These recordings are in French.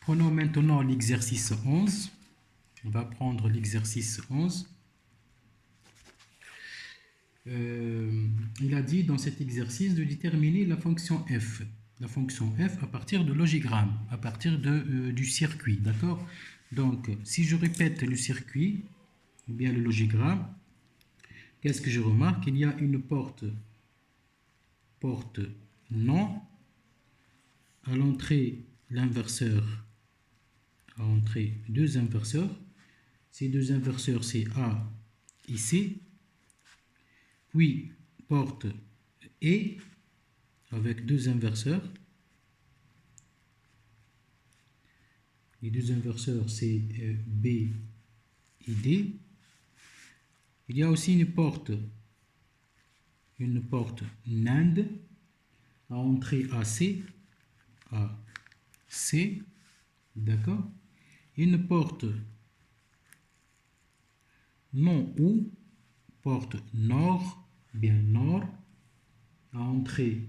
Prenons maintenant l'exercice 11. On va prendre l'exercice 11. Il a dit dans cet exercice de déterminer la fonction f. La fonction f à partir de logigramme, à partir du circuit. D'accord? Donc, si je répète le circuit, ou bien le logigramme, qu'est-ce que je remarque? Il y a une porte non. À l'entrée, l'inverseur. À l'entrée, deux inverseurs. Ces deux inverseurs, c'est A et C. Puis, porte E avec deux inverseurs. Les deux inverseurs, c'est B et D. Il y a aussi une porte NAND à entrée AC, d'accord. Une porte non ou porte nord, bien nord, à entrée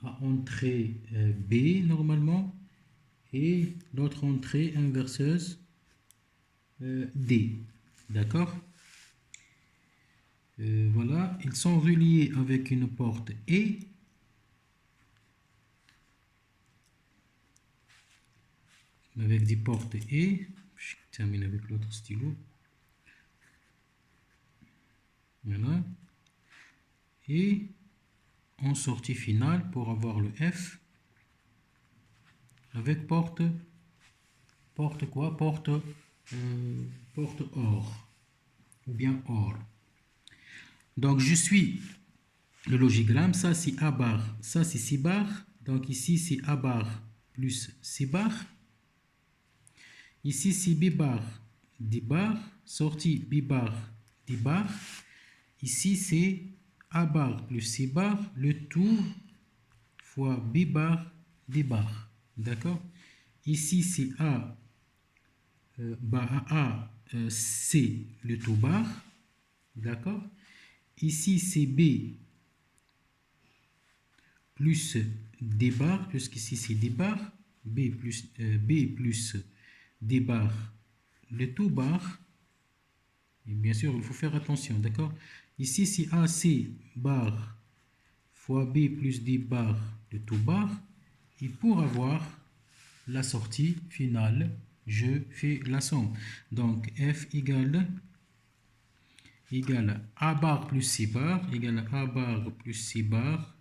B normalement, et l'autre entrée inverseuse D, d'accord. Voilà, ils sont reliés avec une porte E, avec des portes E. Je termine avec l'autre stylo. Voilà. Et en sortie finale, pour avoir le F, avec porte quoi? Porte OR, ou bien OR. Donc, je suis le logigramme. Ça, c'est A bar, ça, c'est C bar. Donc, ici, c'est A bar plus C bar. Ici, c'est B bar, D bar. Sortie B bar, D bar. Ici, c'est A bar plus C bar, le tout fois B bar, D bar. D'accord? Ici, c'est C, le tout bar. D'accord? Ici, c'est B plus D bar, puisqu'ici, c'est D bar. B plus D bar, le tout bar. Et bien sûr, il faut faire attention, d'accord? Ici, c'est AC bar fois B plus D bar, le tout bar. Et pour avoir la sortie finale, je fais la somme. Donc, F égale A bar plus C bar égale A bar plus C bar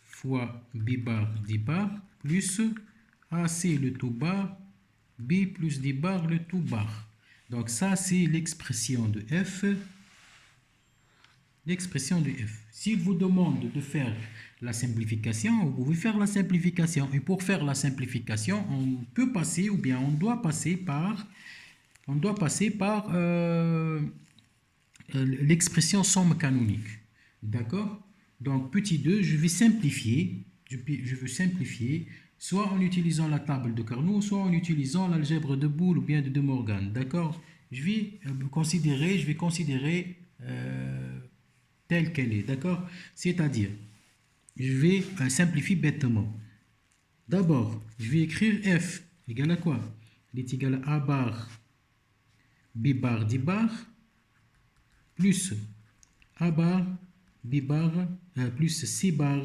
fois B bar D bar plus AC le tout bar, B plus D bar le tout bar. Donc ça, c'est l'expression de F. L'expression de F. S'il vous demande de faire la simplification, vous pouvez faire la simplification. Et pour faire la simplification, on peut passer, ou bien on doit passer par l'expression somme canonique. D'accord? Donc, petit 2, je vais simplifier. Je veux simplifier, soit en utilisant la table de Carnot, soit en utilisant l'algèbre de Boole ou bien de De Morgan. D'accord? Je vais considérer telle qu'elle est. D'accord? C'est-à-dire, je vais simplifier bêtement. D'abord, je vais écrire F égale à quoi? Il est égal à A bar, B bar, D bar, plus A bar, B bar, plus C bar,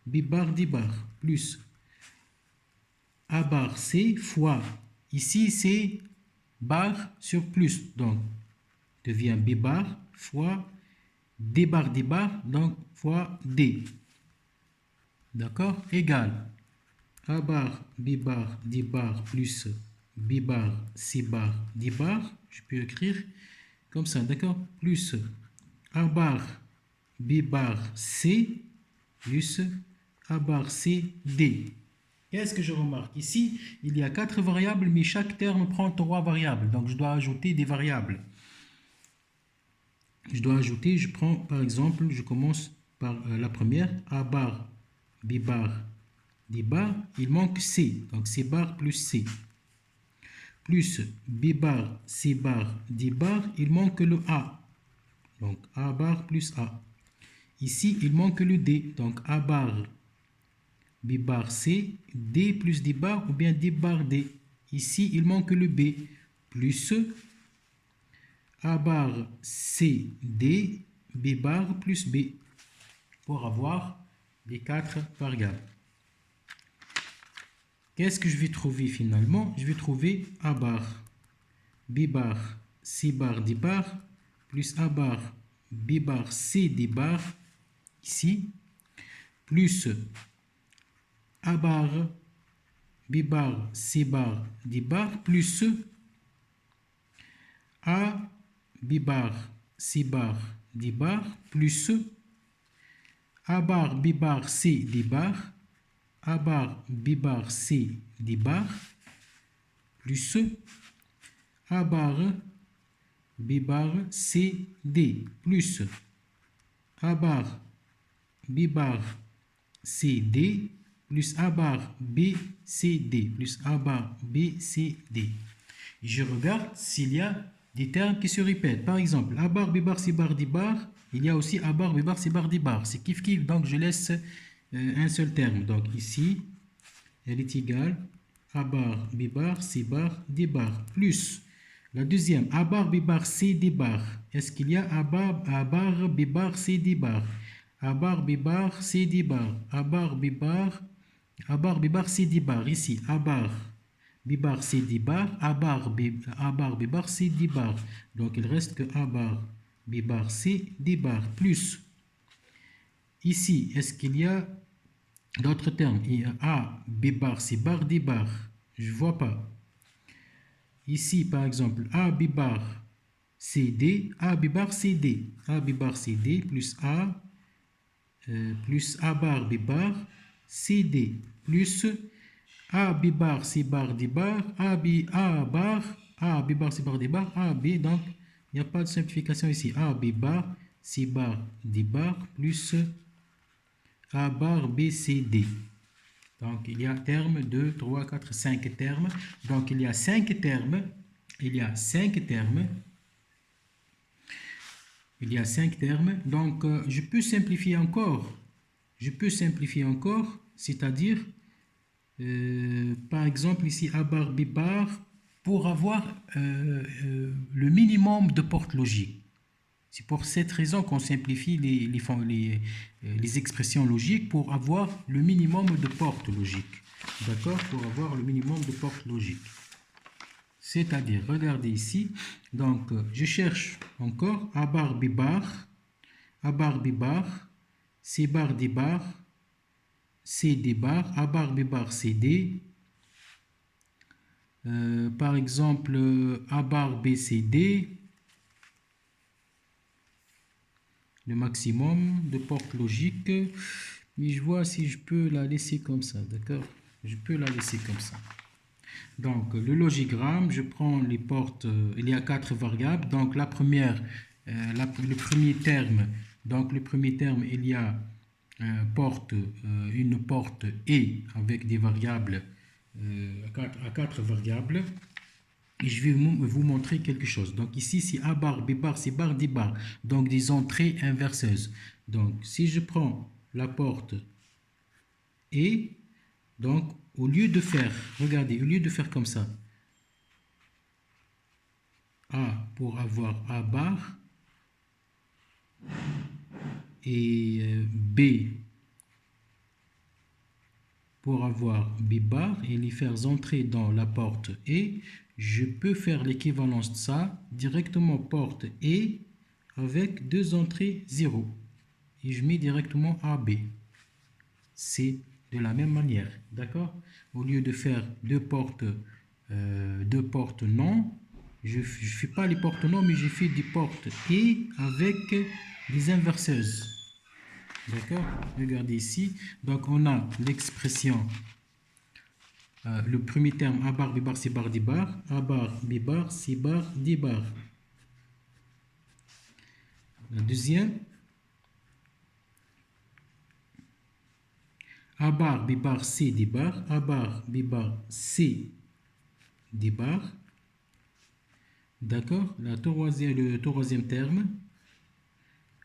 B bar, D bar, plus A bar C fois, ici c'est bar sur plus, donc devient B bar fois D bar, donc fois D. D'accord? Égal A bar, B bar, D bar plus B bar, C bar, D bar. Je peux écrire comme ça, d'accord? Plus A bar, B bar, C plus A bar, C, D. Qu'est-ce que je remarque? Ici, il y a 4 variables, mais chaque terme prend 3 variables. Donc, je dois ajouter des variables. Je prends par exemple, je commence par la première, A bar, B bar, D bar, il manque C, donc C bar plus C. Plus B bar, C bar, D bar, il manque le A, donc A bar plus A. Ici, il manque le D, donc A bar, B bar C, D plus D bar ou bien D bar D. Ici, il manque le B, plus A bar C, D, B bar plus B, pour avoir les 4 variables. Qu'est-ce que je vais trouver finalement? Je vais trouver A bar, B bar, C bar, D bar, plus A bar, B bar, C, D bar, ici, plus A bar, B bar, C bar, D bar, plus A, B bar, C bar, D bar, plus A bar, B bar, C, D bar, A bar, B bar, C, D bar, plus A bar, B bar, C, D, plus A bar, B bar, C, D, plus A bar, B, C, D, plus A bar, B, C, D. Je regarde s'il y a des termes qui se répètent. Par exemple, A bar, B bar, C bar, D bar, il y a aussi A bar, B bar, C bar, D bar. C'est kiff kiff, donc je laisse un seul terme. Donc ici, elle est égale A bar, B bar, C bar, D bar, plus la deuxième, A bar, B bar, C, D bar. Est-ce qu'il y a A bar, B bar, C, D bar? A bar, B bar, C, D bar. A bar, B bar, B bar, C, D bar. Ici, A bar, B bar, C, D bar. A bar, B bar, C, D bar. Donc, il reste que A bar, B bar, C, D bar. Plus, ici, est-ce qu'il y a d'autres termes? Il y a A, B bar, C bar, D bar. Je ne vois pas. Ici, par exemple, A, B bar, C, D, A, B bar, C, D. A, B bar, C, D, plus A bar, B bar, C, D, plus A, B bar, C bar, D bar, A, B bar, C bar, D bar, A, B. Donc, il n'y a pas de simplification ici. A, B bar, C bar, D bar, plus A bar, B, C, D. Donc, il y a terme 2, 3, 4, 5 termes. Donc, il y a 5 termes. Il y a 5 termes. Il y a 5 termes. Donc, je peux simplifier encore. C'est-à-dire, par exemple, ici, A bar, B bar, pour avoir le minimum de portes logiques. C'est pour cette raison qu'on simplifie les expressions logiques pour avoir le minimum de portes logiques. D'accord? Pour avoir le minimum de portes logiques. C'est-à-dire, regardez ici. Donc, je cherche encore A bar, B bar, A bar, B bar, C bar, D bar, C, D bar, A bar, B bar, C, D. Par exemple, A bar, B, C, D. Le maximum de portes logiques, mais je vois si je peux la laisser comme ça, d'accord? Je peux la laisser comme ça. Donc, le logigramme, je prends les portes, il y a 4 variables. Donc, la première, le premier terme, il y a une porte E avec des variables, à 4 variables. Et je vais vous montrer quelque chose. Donc ici, c'est A bar, B bar, C bar, D bar. Donc des entrées inverseuses. Donc si je prends la porte E, donc au lieu de faire, regardez, au lieu de faire comme ça, A pour avoir A bar et B pour avoir B bar et les faire entrer dans la porte E, je peux faire l'équivalence de ça directement porte E avec 2 entrées 0. Et je mets directement AB. C'est de la même manière. D'accord? Au lieu de faire deux portes non, je ne fais pas les portes non, mais je fais des portes E avec des inverseuses. D'accord? Regardez ici. Donc, on a l'expression, le premier terme A bar, B bar, C bar, D bar. A bar, B bar, C bar, D bar. La deuxième, A bar, B bar, C, D bar. A bar, B bar, C, D bar. D'accord? Le troisième terme,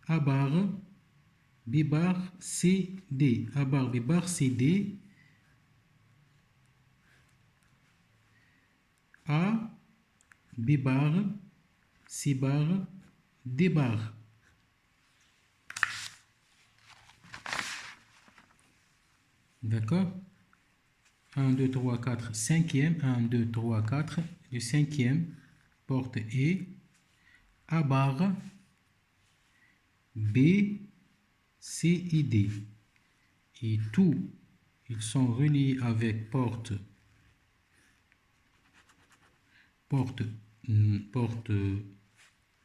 A bar, B bar, C, D. A bar, B bar, C, D. A, B bar, C bar, D bar. D'accord? 1, 2, 3, 4, cinquième, 1, 2, 3, 4, le cinquième, porte E, A bar, B, C et D. Et tous, ils sont reliés avec porte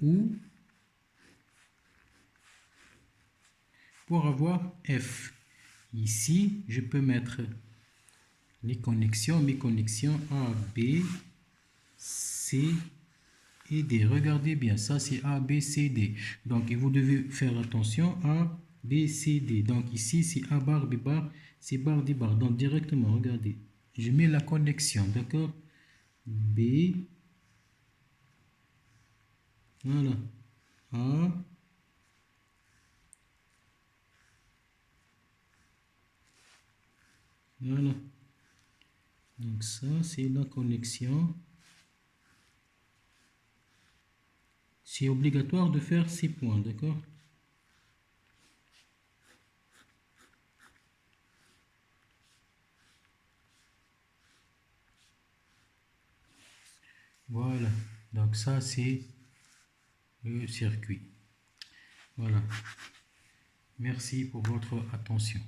OU pour avoir F. Ici, je peux mettre mes connexions A, B, C et D. Regardez bien, ça c'est A, B, C, D. Donc, vous devez faire attention A, B, C, D. Donc, ici c'est A bar, B bar, C bar, D bar. Donc, directement, regardez. Je mets la connexion, d'accord? B, voilà. A, voilà. Donc, ça c'est la connexion. C'est obligatoire de faire ces points, d'accord? Voilà, donc ça c'est le circuit. Voilà, merci pour votre attention.